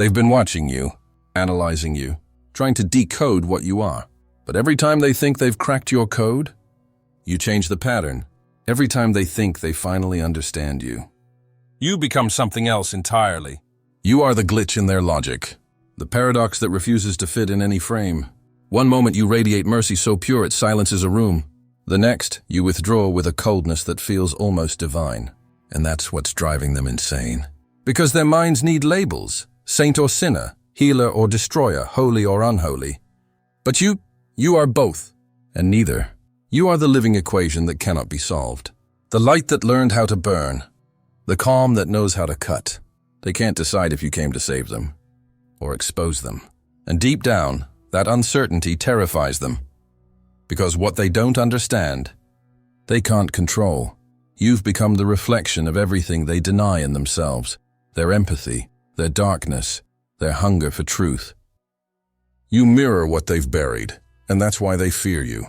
They've been watching you, analyzing you, trying to decode what you are. But every time they think they've cracked your code, you change the pattern. Every time they think they finally understand you, you become something else entirely. You are the glitch in their logic, the paradox that refuses to fit in any frame. One moment you radiate mercy so pure it silences a room. The next, you withdraw with a coldness that feels almost divine. And that's what's driving them insane. Because their minds need labels, saint or sinner, healer or destroyer, holy or unholy. But you are both, and neither. You are the living equation that cannot be solved. The light that learned how to burn. The calm that knows how to cut. They can't decide if you came to save them or expose them. And deep down, that uncertainty terrifies them. Because what they don't understand, they can't control. You've become the reflection of everything they deny in themselves. Their empathy, their darkness, their hunger for truth. You mirror what they've buried, and that's why they fear you.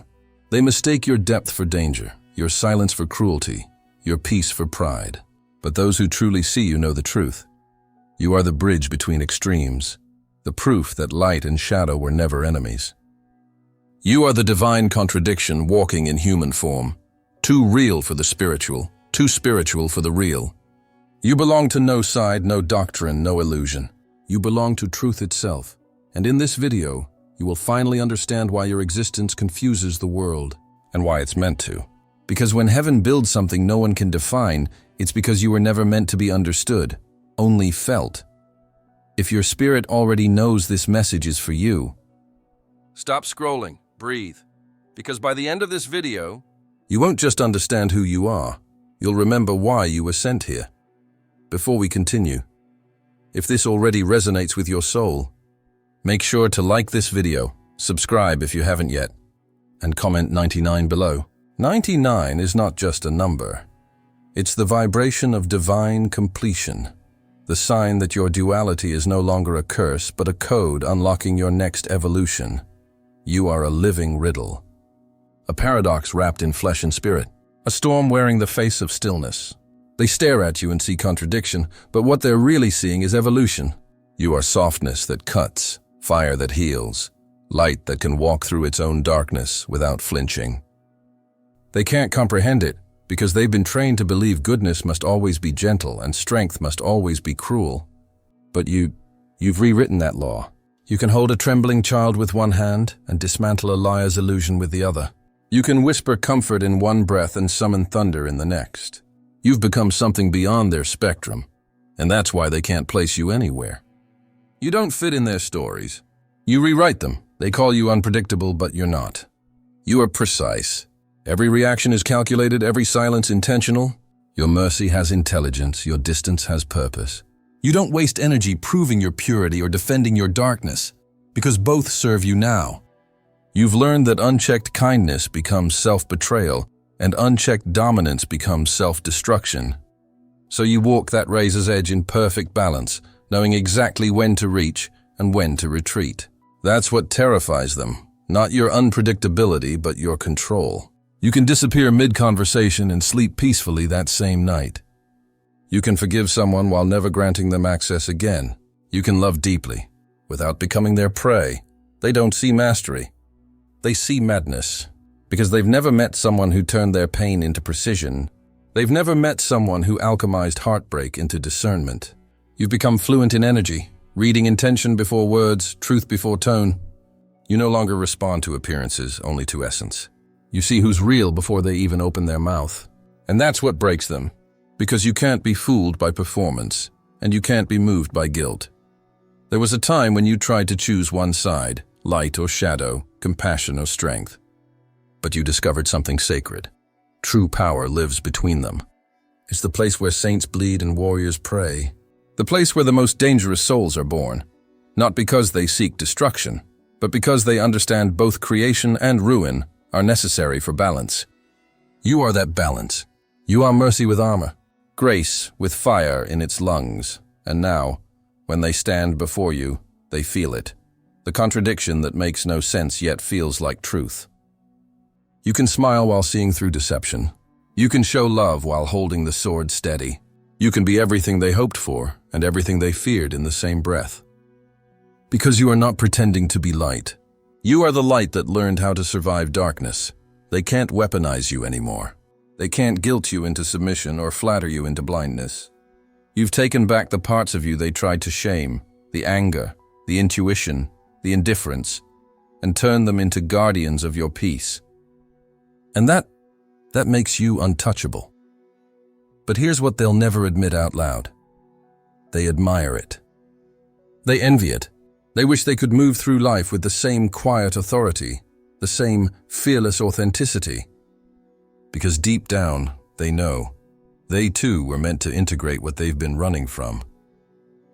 They mistake your depth for danger, your silence for cruelty, your peace for pride. But those who truly see you know the truth. You are the bridge between extremes, the proof that light and shadow were never enemies. You are the divine contradiction walking in human form, too real for the spiritual, too spiritual for the real. You belong to no side, no doctrine, no illusion. You belong to truth itself. And in this video, you will finally understand why your existence confuses the world and why it's meant to. Because when heaven builds something no one can define, it's because you were never meant to be understood, only felt. If your spirit already knows this message is for you, stop scrolling, breathe. Because by the end of this video, you won't just understand who you are, you'll remember why you were sent here. Before we continue, if this already resonates with your soul, make sure to like this video, subscribe if you haven't yet, and comment 99 below. 99 is not just a number. It's the vibration of divine completion, the sign that your duality is no longer a curse, but a code unlocking your next evolution. You are a living riddle, a paradox wrapped in flesh and spirit, a storm wearing the face of stillness. They stare at you and see contradiction, but what they're really seeing is evolution. You are softness that cuts, fire that heals, light that can walk through its own darkness without flinching. They can't comprehend it because they've been trained to believe goodness must always be gentle and strength must always be cruel. But you've rewritten that law. You can hold a trembling child with one hand and dismantle a liar's illusion with the other. You can whisper comfort in one breath and summon thunder in the next. You've become something beyond their spectrum, and that's why they can't place you anywhere. You don't fit in their stories. You rewrite them. They call you unpredictable, but you're not. You are precise. Every reaction is calculated, every silence intentional. Your mercy has intelligence, your distance has purpose. You don't waste energy proving your purity or defending your darkness, because both serve you now. You've learned that unchecked kindness becomes self-betrayal, and unchecked dominance becomes self-destruction. So you walk that razor's edge in perfect balance, knowing exactly when to reach and when to retreat. That's what terrifies them, not your unpredictability, but your control. You can disappear mid-conversation and sleep peacefully that same night. You can forgive someone while never granting them access again. You can love deeply, without becoming their prey. They don't see mastery. They see madness, because they've never met someone who turned their pain into precision. They've never met someone who alchemized heartbreak into discernment. You've become fluent in energy, reading intention before words, truth before tone. You no longer respond to appearances, only to essence. You see who's real before they even open their mouth. And that's what breaks them, because you can't be fooled by performance, and you can't be moved by guilt. There was a time when you tried to choose one side, light or shadow, compassion or strength. But you discovered something sacred. True power lives between them. It's the place where saints bleed and warriors pray. The place where the most dangerous souls are born. Not because they seek destruction, but because they understand both creation and ruin are necessary for balance. You are that balance. You are mercy with armor, grace with fire in its lungs. And now, when they stand before you, they feel it. The contradiction that makes no sense yet feels like truth. You can smile while seeing through deception. You can show love while holding the sword steady. You can be everything they hoped for and everything they feared in the same breath. Because you are not pretending to be light. You are the light that learned how to survive darkness. They can't weaponize you anymore. They can't guilt you into submission or flatter you into blindness. You've taken back the parts of you they tried to shame, the anger, the intuition, the indifference, and turned them into guardians of your peace. And that makes you untouchable. But here's what they'll never admit out loud. They admire it. They envy it. They wish they could move through life with the same quiet authority, the same fearless authenticity. Because deep down, they know, they too were meant to integrate what they've been running from.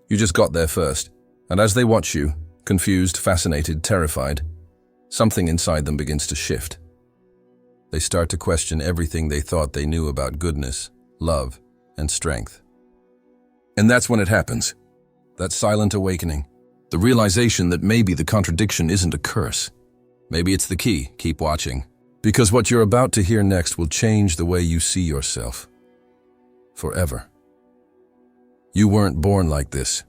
You just got there first, and as they watch you, confused, fascinated, terrified, something inside them begins to shift. They start to question everything they thought they knew about goodness, love, and strength. And that's when it happens. That silent awakening. The realization that maybe the contradiction isn't a curse. Maybe it's the key. Keep watching. Because what you're about to hear next will change the way you see yourself. Forever. You weren't born like this.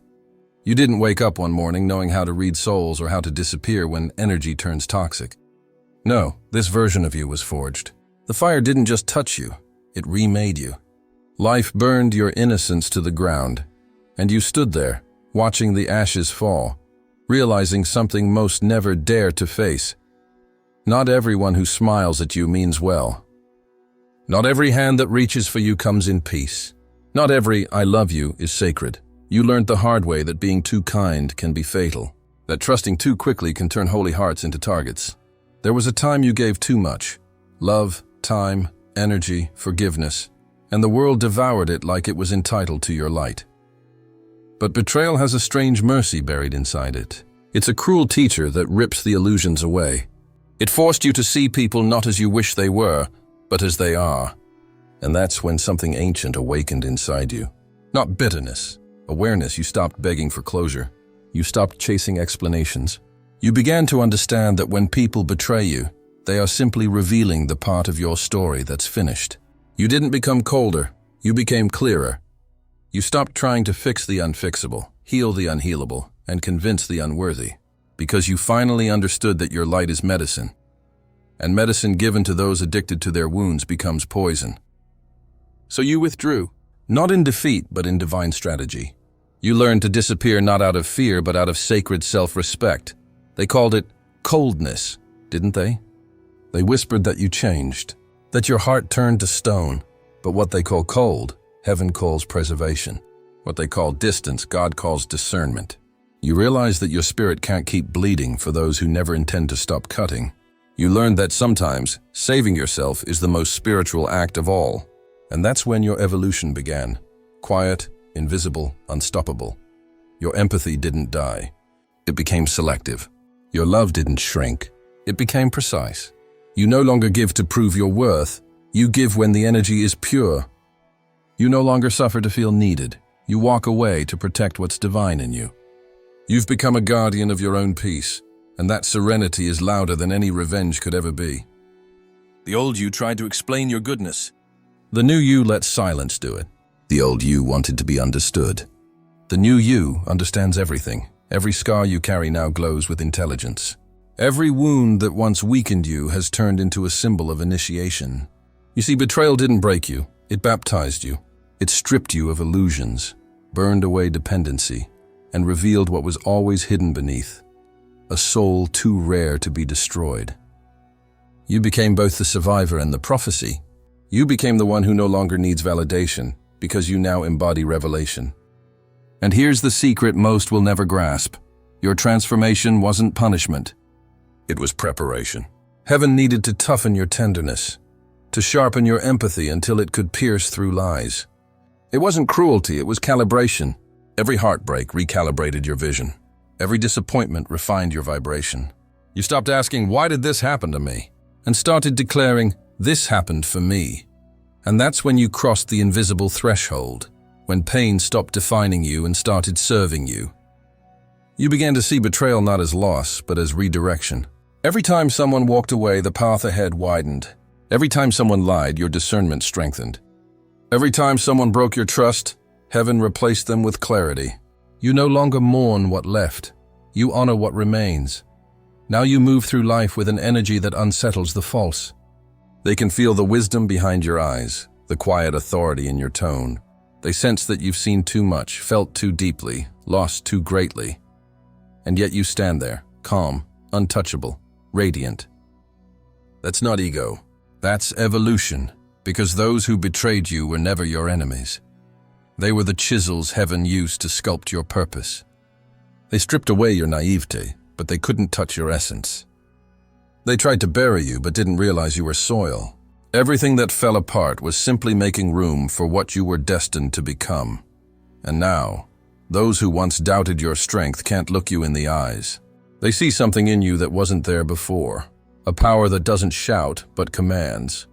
You didn't wake up one morning knowing how to read souls or how to disappear when energy turns toxic. No, this version of you was forged. The fire didn't just touch you, it remade you. Life burned your innocence to the ground, and you stood there, watching the ashes fall, realizing something most never dare to face. Not everyone who smiles at you means well. Not every hand that reaches for you comes in peace. Not every "I love you" is sacred. You learned the hard way that being too kind can be fatal, that trusting too quickly can turn holy hearts into targets. There was a time you gave too much. Love, time, energy, forgiveness, and the world devoured it like it was entitled to your light. But betrayal has a strange mercy buried inside it. It's a cruel teacher that rips the illusions away. It forced you to see people not as you wish they were, but as they are. And that's when something ancient awakened inside you. Not bitterness, awareness. You stopped begging for closure. You stopped chasing explanations. You began to understand that when people betray you, they are simply revealing the part of your story that's finished. You didn't become colder, you became clearer. You stopped trying to fix the unfixable, heal the unhealable, and convince the unworthy, because you finally understood that your light is medicine, and medicine given to those addicted to their wounds becomes poison. So you withdrew, not in defeat but in divine strategy. You learned to disappear not out of fear but out of sacred self-respect. They called it coldness, didn't they? They whispered that you changed, that your heart turned to stone, but what they call cold, heaven calls preservation. What they call distance, God calls discernment. You realize that your spirit can't keep bleeding for those who never intend to stop cutting. You learned that sometimes saving yourself is the most spiritual act of all. And that's when your evolution began. Quiet, invisible, unstoppable. Your empathy didn't die. It became selective. Your love didn't shrink. It became precise. You no longer give to prove your worth. You give when the energy is pure. You no longer suffer to feel needed. You walk away to protect what's divine in you. You've become a guardian of your own peace, and that serenity is louder than any revenge could ever be. The old you tried to explain your goodness. The new you let silence do it. The old you wanted to be understood. The new you understands everything. Every scar you carry now glows with intelligence. Every wound that once weakened you has turned into a symbol of initiation. You see, betrayal didn't break you. It baptized you. It stripped you of illusions, burned away dependency, and revealed what was always hidden beneath, a soul too rare to be destroyed. You became both the survivor and the prophecy. You became the one who no longer needs validation, because you now embody revelation. And here's the secret most will never grasp. Your transformation wasn't punishment. It was preparation. Heaven needed to toughen your tenderness, to sharpen your empathy until it could pierce through lies. It wasn't cruelty, it was calibration. Every heartbreak recalibrated your vision. Every disappointment refined your vibration. You stopped asking, "Why did this happen to me?" and started declaring, "This happened for me." And that's when you crossed the invisible threshold, when pain stopped defining you and started serving you. You began to see betrayal not as loss, but as redirection. Every time someone walked away, the path ahead widened. Every time someone lied, your discernment strengthened. Every time someone broke your trust, heaven replaced them with clarity. You no longer mourn what left. You honor what remains. Now you move through life with an energy that unsettles the false. They can feel the wisdom behind your eyes, the quiet authority in your tone. They sense that you've seen too much, felt too deeply, lost too greatly. And yet you stand there, calm, untouchable, radiant. That's not ego. That's evolution, because those who betrayed you were never your enemies. They were the chisels heaven used to sculpt your purpose. They stripped away your naivete, but they couldn't touch your essence. They tried to bury you, but didn't realize you were soil. Everything that fell apart was simply making room for what you were destined to become. And now, those who once doubted your strength can't look you in the eyes. They see something in you that wasn't there before. A power that doesn't shout, but commands.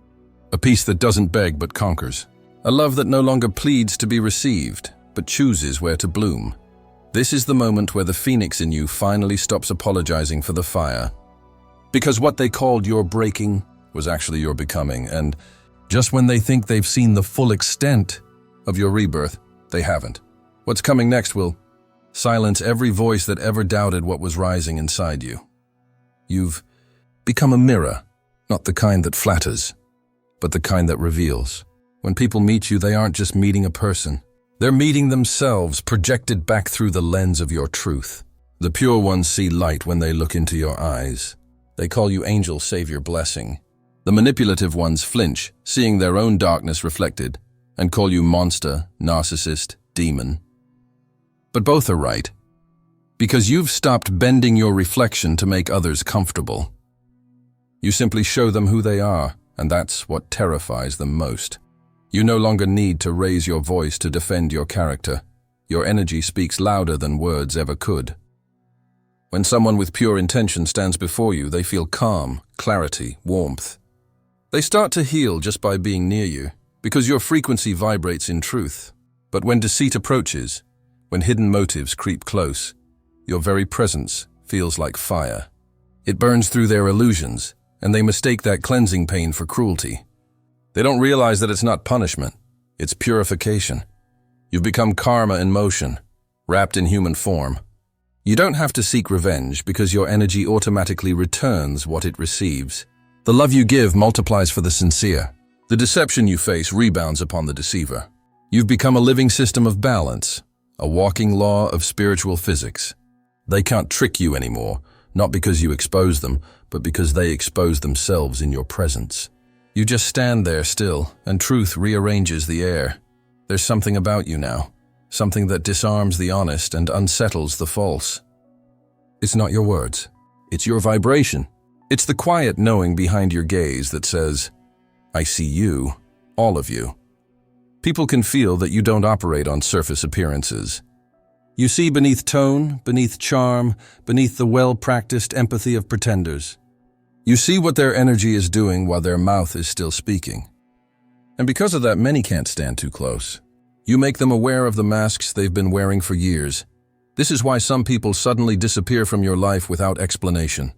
A peace that doesn't beg, but conquers. A love that no longer pleads to be received, but chooses where to bloom. This is the moment where the phoenix in you finally stops apologizing for the fire. Because what they called your breaking was actually your becoming, and just when they think they've seen the full extent of your rebirth, they haven't. What's coming next will silence every voice that ever doubted what was rising inside you. You've become a mirror, not the kind that flatters, but the kind that reveals. When people meet you, they aren't just meeting a person. They're meeting themselves, projected back through the lens of your truth. The pure ones see light when they look into your eyes. They call you angel, savior, blessing. The manipulative ones flinch, seeing their own darkness reflected, and call you monster, narcissist, demon. But both are right, because you've stopped bending your reflection to make others comfortable. You simply show them who they are, and that's what terrifies them most. You no longer need to raise your voice to defend your character. Your energy speaks louder than words ever could. When someone with pure intention stands before you, they feel calm, clarity, warmth. They start to heal just by being near you, because your frequency vibrates in truth. But when deceit approaches, when hidden motives creep close, your very presence feels like fire. It burns through their illusions, and they mistake that cleansing pain for cruelty. They don't realize that it's not punishment, it's purification. You've become karma in motion, wrapped in human form. You don't have to seek revenge because your energy automatically returns what it receives. The love you give multiplies for the sincere. The deception you face rebounds upon the deceiver. You've become a living system of balance, a walking law of spiritual physics. They can't trick you anymore, not because you expose them, but because they expose themselves in your presence. You just stand there still, and truth rearranges the air. There's something about you now, something that disarms the honest and unsettles the false. It's not your words. It's your vibration. It's the quiet knowing behind your gaze that says, I see you, all of you. People can feel that you don't operate on surface appearances. You see beneath tone, beneath charm, beneath the well-practiced empathy of pretenders. You see what their energy is doing while their mouth is still speaking. And because of that, many can't stand too close. You make them aware of the masks they've been wearing for years. This is why some people suddenly disappear from your life without explanation.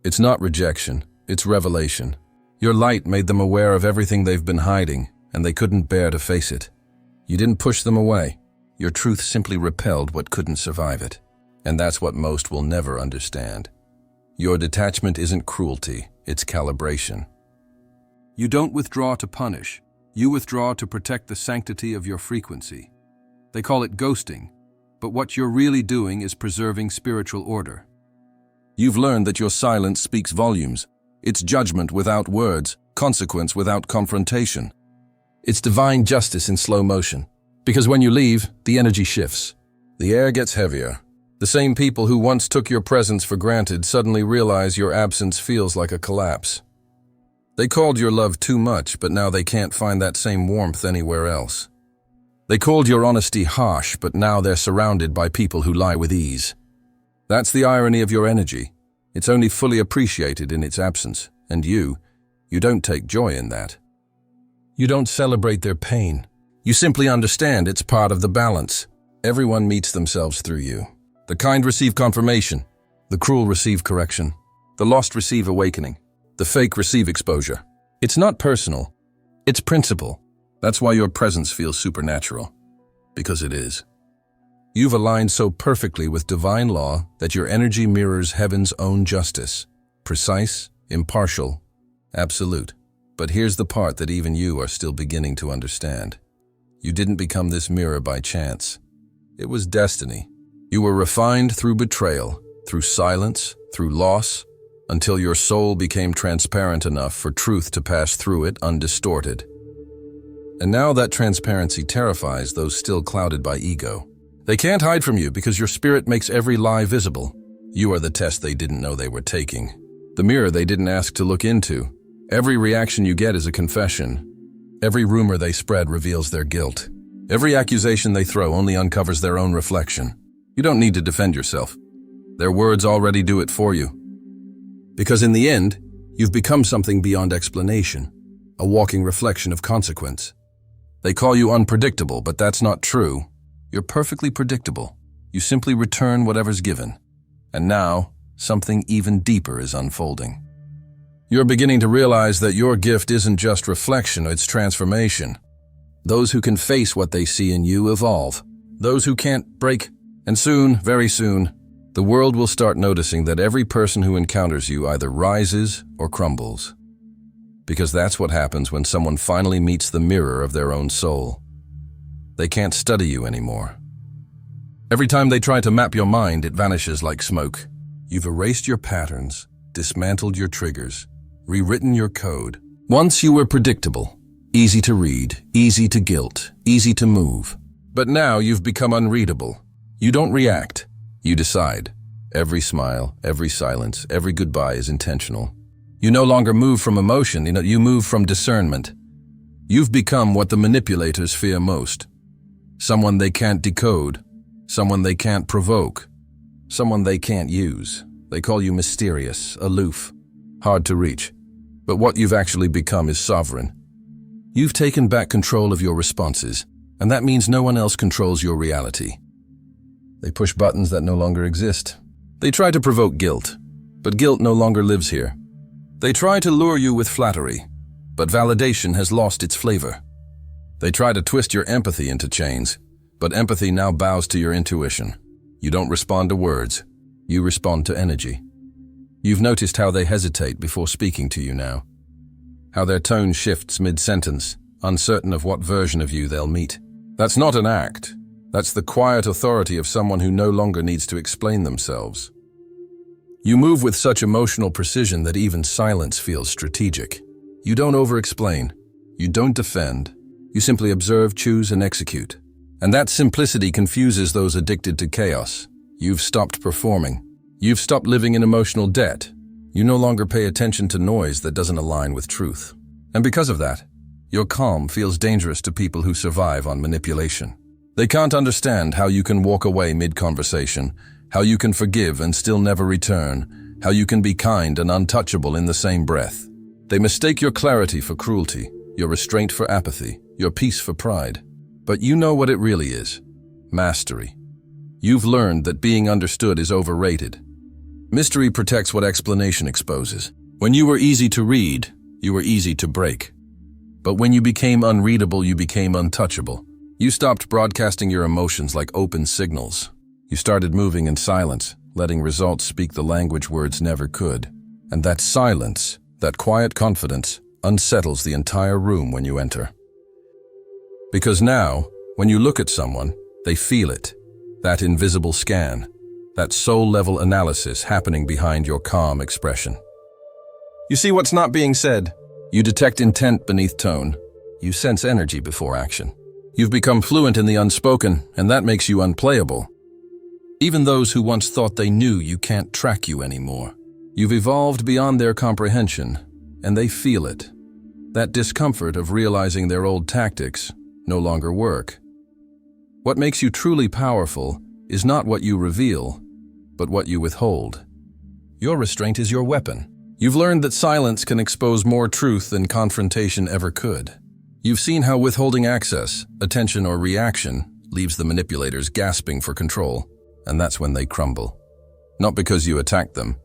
It's not rejection, it's revelation. Your light made them aware of everything they've been hiding, and they couldn't bear to face it. You didn't push them away. Your truth simply repelled what couldn't survive it. And that's what most will never understand. Your detachment isn't cruelty, it's calibration. You don't withdraw to punish. You withdraw to protect the sanctity of your frequency. They call it ghosting, but what you're really doing is preserving spiritual order. You've learned that your silence speaks volumes. It's judgment without words, consequence without confrontation. It's divine justice in slow motion. Because when you leave, the energy shifts. The air gets heavier. The same people who once took your presence for granted suddenly realize your absence feels like a collapse. They called your love too much, but now they can't find that same warmth anywhere else. They called your honesty harsh, but now they're surrounded by people who lie with ease. That's the irony of your energy. It's only fully appreciated in its absence, and you don't take joy in that. You don't celebrate their pain. You simply understand it's part of the balance. Everyone meets themselves through you. The kind receive confirmation. The cruel receive correction. The lost receive awakening. The fake receive exposure. It's not personal. It's principle. That's why your presence feels supernatural. Because it is. You've aligned so perfectly with divine law that your energy mirrors heaven's own justice. Precise, impartial, absolute. But here's the part that even you are still beginning to understand. You didn't become this mirror by chance. It was destiny. You were refined through betrayal, through silence, through loss, until your soul became transparent enough for truth to pass through it undistorted. And now that transparency terrifies those still clouded by ego. They can't hide from you because your spirit makes every lie visible. You are the test they didn't know they were taking, the mirror they didn't ask to look into. Every reaction you get is a confession. Every rumor they spread reveals their guilt. Every accusation they throw only uncovers their own reflection. You don't need to defend yourself. Their words already do it for you. Because in the end, you've become something beyond explanation, a walking reflection of consequence. They call you unpredictable, but that's not true. You're perfectly predictable. You simply return whatever's given. And now, something even deeper is unfolding. You're beginning to realize that your gift isn't just reflection, it's transformation. Those who can face what they see in you evolve. Those who can't break. And soon, very soon, the world will start noticing that every person who encounters you either rises or crumbles. Because that's what happens when someone finally meets the mirror of their own soul. They can't study you anymore. Every time they try to map your mind, it vanishes like smoke. You've erased your patterns, dismantled your triggers, rewritten your code. Once you were predictable, easy to read, easy to guilt, easy to move. But now you've become unreadable. You don't react, you decide. Every smile, every silence, every goodbye is intentional. You no longer move from emotion, you move from discernment. You've become what the manipulators fear most. Someone they can't decode, someone they can't provoke, someone they can't use. They call you mysterious, aloof, hard to reach. But what you've actually become is sovereign. You've taken back control of your responses, and that means no one else controls your reality. They push buttons that no longer exist. They try to provoke guilt, but guilt no longer lives here. They try to lure you with flattery, but validation has lost its flavor. They try to twist your empathy into chains, but empathy now bows to your intuition. You don't respond to words, you respond to energy. You've noticed how they hesitate before speaking to you now. How their tone shifts mid-sentence, uncertain of what version of you they'll meet. That's not an act. That's the quiet authority of someone who no longer needs to explain themselves. You move with such emotional precision that even silence feels strategic. You don't over-explain. You don't defend. You simply observe, choose, and execute. And that simplicity confuses those addicted to chaos. You've stopped performing. You've stopped living in emotional debt. You no longer pay attention to noise that doesn't align with truth. And because of that, your calm feels dangerous to people who survive on manipulation. They can't understand how you can walk away mid-conversation, how you can forgive and still never return, how you can be kind and untouchable in the same breath. They mistake your clarity for cruelty, your restraint for apathy, your peace for pride. But you know what it really is: mastery. You've learned that being understood is overrated. Mystery protects what explanation exposes. When you were easy to read, you were easy to break. But when you became unreadable, you became untouchable. You stopped broadcasting your emotions like open signals. You started moving in silence, letting results speak the language words never could. And that silence, that quiet confidence, unsettles the entire room when you enter. Because now, when you look at someone, they feel it. That invisible scan, that soul-level analysis happening behind your calm expression. You see what's not being said. You detect intent beneath tone. You sense energy before action. You've become fluent in the unspoken, and that makes you unplayable. Even those who once thought they knew you can't track you anymore. You've evolved beyond their comprehension, and they feel it. That discomfort of realizing their old tactics no longer work. What makes you truly powerful is not what you reveal, but what you withhold. Your restraint is your weapon. You've learned that silence can expose more truth than confrontation ever could. You've seen how withholding access, attention, or reaction leaves the manipulators gasping for control, and that's when they crumble. Not because you attacked them,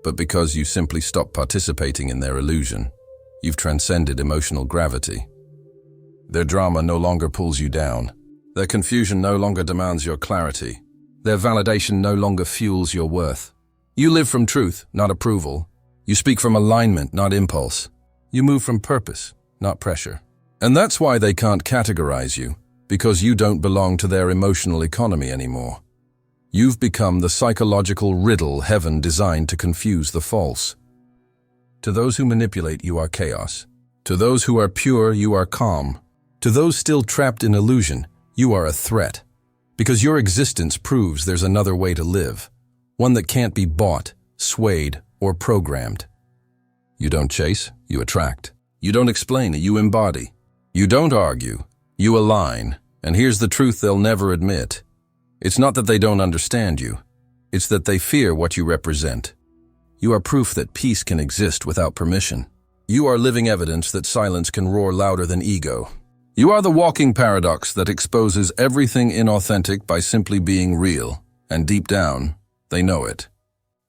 but because you simply stopped participating in their illusion. You've transcended emotional gravity. Their drama no longer pulls you down. Their confusion no longer demands your clarity. Their validation no longer fuels your worth. You live from truth, not approval. You speak from alignment, not impulse. You move from purpose, not pressure. And that's why they can't categorize you, because you don't belong to their emotional economy anymore. You've become the psychological riddle heaven designed to confuse the false. To those who manipulate, you are chaos. To those who are pure, you are calm. To those still trapped in illusion, you are a threat. Because your existence proves there's another way to live, one that can't be bought, swayed, or programmed. You don't chase, you attract. You don't explain, you embody. You don't argue, you align. And here's the truth they'll never admit. It's not that they don't understand you. It's that they fear what you represent. You are proof that peace can exist without permission. You are living evidence that silence can roar louder than ego. You are the walking paradox that exposes everything inauthentic by simply being real. And deep down, they know it.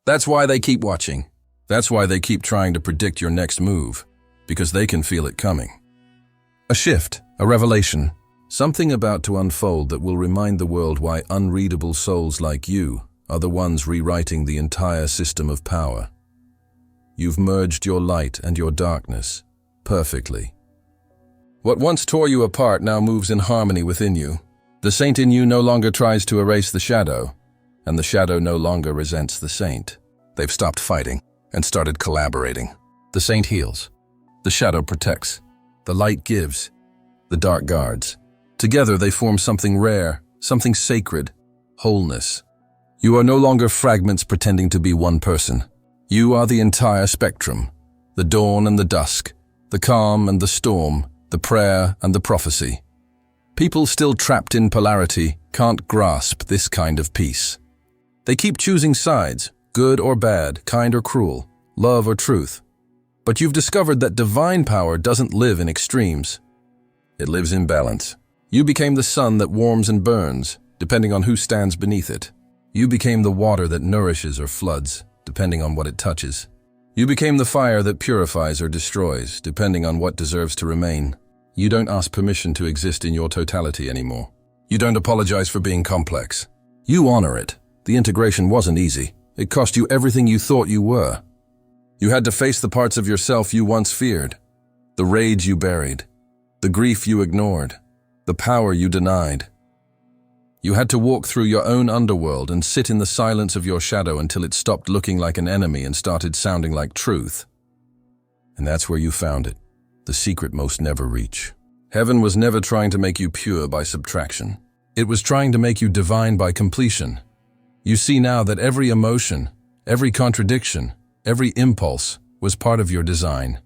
That's why they keep watching. That's why they keep trying to predict your next move. Because they can feel it coming. A shift, a revelation, something about to unfold that will remind the world why unreadable souls like you are the ones rewriting the entire system of power. You've merged your light and your darkness perfectly. What once tore you apart now moves in harmony within you. The saint in you no longer tries to erase the shadow, and the shadow no longer resents the saint. They've stopped fighting and started collaborating. The saint heals. The shadow protects. The light gives. The dark guards. Together they form something rare, something sacred, wholeness. You are no longer fragments pretending to be one person. You are the entire spectrum, the dawn and the dusk, the calm and the storm, the prayer and the prophecy. People still trapped in polarity can't grasp this kind of peace. They keep choosing sides, good or bad, kind or cruel, love or truth. But you've discovered that divine power doesn't live in extremes. It lives in balance. You became the sun that warms and burns, depending on who stands beneath it. You became the water that nourishes or floods, depending on what it touches. You became the fire that purifies or destroys, depending on what deserves to remain. You don't ask permission to exist in your totality anymore. You don't apologize for being complex. You honor it. The integration wasn't easy. It cost you everything you thought you were. You had to face the parts of yourself you once feared, the rage you buried, the grief you ignored, the power you denied. You had to walk through your own underworld and sit in the silence of your shadow until it stopped looking like an enemy and started sounding like truth. And that's where you found it, the secret most never reach. Heaven was never trying to make you pure by subtraction. It was trying to make you divine by completion. You see now that every emotion, every contradiction, every impulse was part of your design.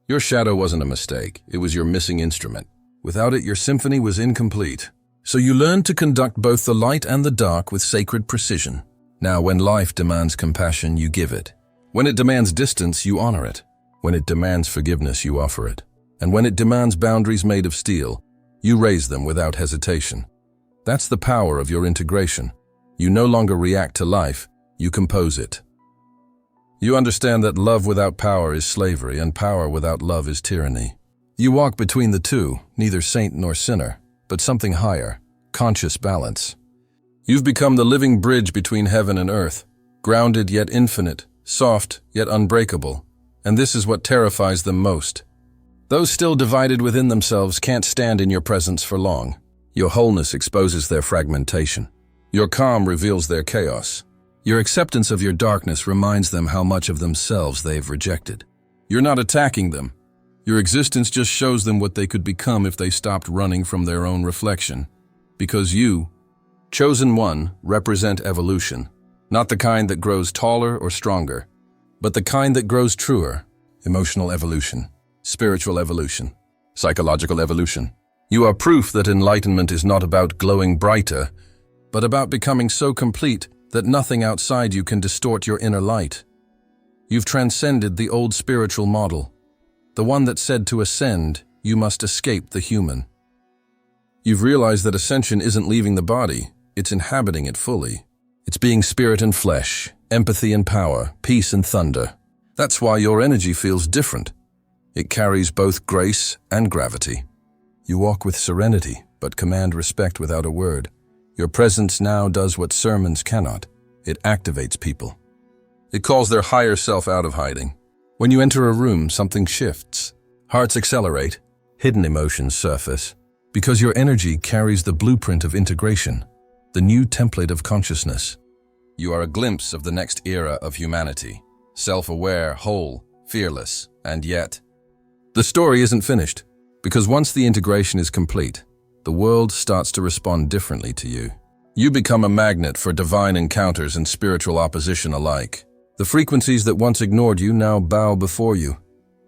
Your shadow wasn't a mistake, it was your missing instrument. Without it, your symphony was incomplete. So you learned to conduct both the light and the dark with sacred precision. Now, when life demands compassion, you give it. When it demands distance, you honor it. When it demands forgiveness, you offer it. And when it demands boundaries made of steel, you raise them without hesitation. That's the power of your integration. You no longer react to life, you compose it. You understand that love without power is slavery, and power without love is tyranny. You walk between the two, neither saint nor sinner, but something higher, conscious balance. You've become the living bridge between heaven and earth, grounded yet infinite, soft yet unbreakable. And this is what terrifies them most. Those still divided within themselves can't stand in your presence for long. Your wholeness exposes their fragmentation. Your calm reveals their chaos. Your acceptance of your darkness reminds them how much of themselves they've rejected. You're not attacking them. Your existence just shows them what they could become if they stopped running from their own reflection. Because you, chosen one, represent evolution. Not the kind that grows taller or stronger, but the kind that grows truer. Emotional evolution, spiritual evolution, psychological evolution. You are proof that enlightenment is not about glowing brighter, but about becoming so complete that nothing outside you can distort your inner light. You've transcended the old spiritual model, the one that said to ascend, you must escape the human. You've realized that ascension isn't leaving the body, it's inhabiting it fully. It's being spirit and flesh, empathy and power, peace and thunder. That's why your energy feels different. It carries both grace and gravity. You walk with serenity, but command respect without a word. Your presence now does what sermons cannot. It activates people. It calls their higher self out of hiding. When you enter a room, something shifts. Hearts accelerate, hidden emotions surface, because your energy carries the blueprint of integration, the new template of consciousness. You are a glimpse of the next era of humanity, self-aware, whole, fearless, and yet. The story isn't finished, because once the integration is complete, the world starts to respond differently to you. You become a magnet for divine encounters and spiritual opposition alike. The frequencies that once ignored you now bow before you,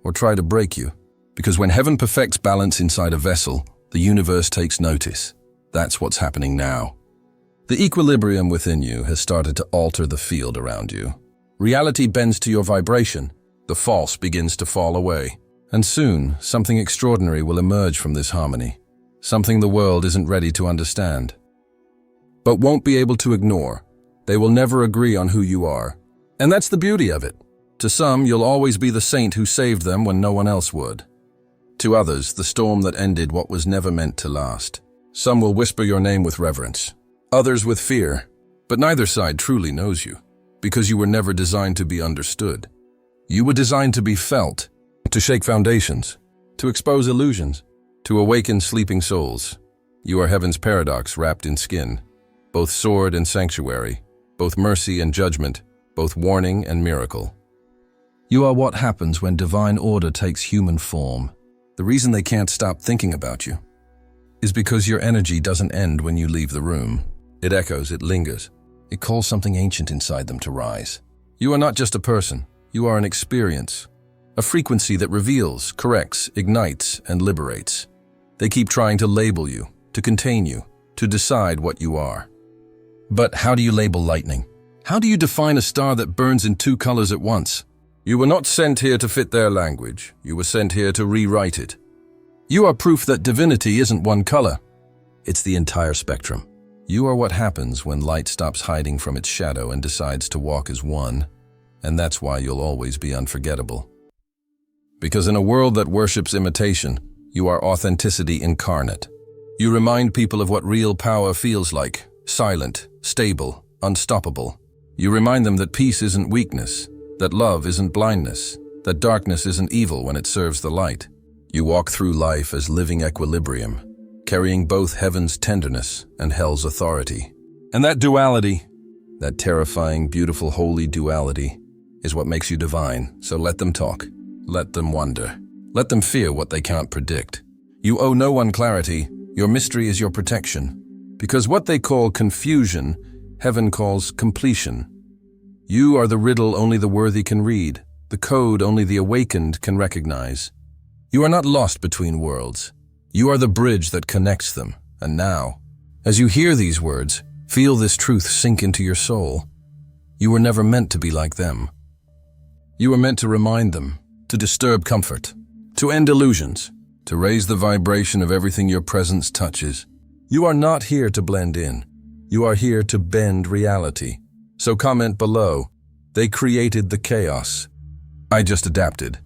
or try to break you. Because when heaven perfects balance inside a vessel, the universe takes notice. That's what's happening now. The equilibrium within you has started to alter the field around you. Reality bends to your vibration. The false begins to fall away. And soon, something extraordinary will emerge from this harmony. Something the world isn't ready to understand, but won't be able to ignore. They will never agree on who you are. And that's the beauty of it. To some, you'll always be the saint who saved them when no one else would. To others, the storm that ended what was never meant to last. Some will whisper your name with reverence, others with fear, but neither side truly knows you, because you were never designed to be understood. You were designed to be felt, to shake foundations, to expose illusions, to awaken sleeping souls. You are heaven's paradox wrapped in skin, both sword and sanctuary, both mercy and judgment, both warning and miracle. You are what happens when divine order takes human form. The reason they can't stop thinking about you is because your energy doesn't end when you leave the room. It echoes, it lingers. It calls something ancient inside them to rise. You are not just a person. You are an experience, a frequency that reveals, corrects, ignites, and liberates. They keep trying to label you, to contain you, to decide what you are. But how do you label lightning? How do you define a star that burns in two colors at once? You were not sent here to fit their language. You were sent here to rewrite it. You are proof that divinity isn't one color. It's the entire spectrum. You are what happens when light stops hiding from its shadow and decides to walk as one. And that's why you'll always be unforgettable. Because in a world that worships imitation, you are authenticity incarnate. You remind people of what real power feels like, silent, stable, unstoppable. You remind them that peace isn't weakness, that love isn't blindness, that darkness isn't evil when it serves the light. You walk through life as living equilibrium, carrying both heaven's tenderness and hell's authority. And that duality, that terrifying, beautiful, holy duality, is what makes you divine. So let them talk. Let them wonder. Let them fear what they can't predict. You owe no one clarity. Your mystery is your protection. Because what they call confusion, heaven calls completion. You are the riddle only the worthy can read, the code only the awakened can recognize. You are not lost between worlds. You are the bridge that connects them. And now, as you hear these words, feel this truth sink into your soul. You were never meant to be like them. You were meant to remind them, to disturb comfort, to end illusions, to raise the vibration of everything your presence touches. You are not here to blend in. You are here to bend reality. So comment below. They created the chaos. I just adapted.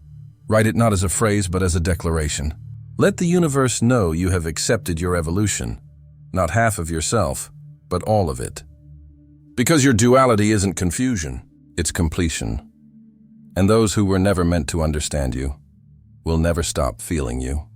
Write it not as a phrase, but as a declaration. Let the universe know you have accepted your evolution. Not half of yourself, but all of it. Because your duality isn't confusion, it's completion. And those who were never meant to understand you will never stop feeling you.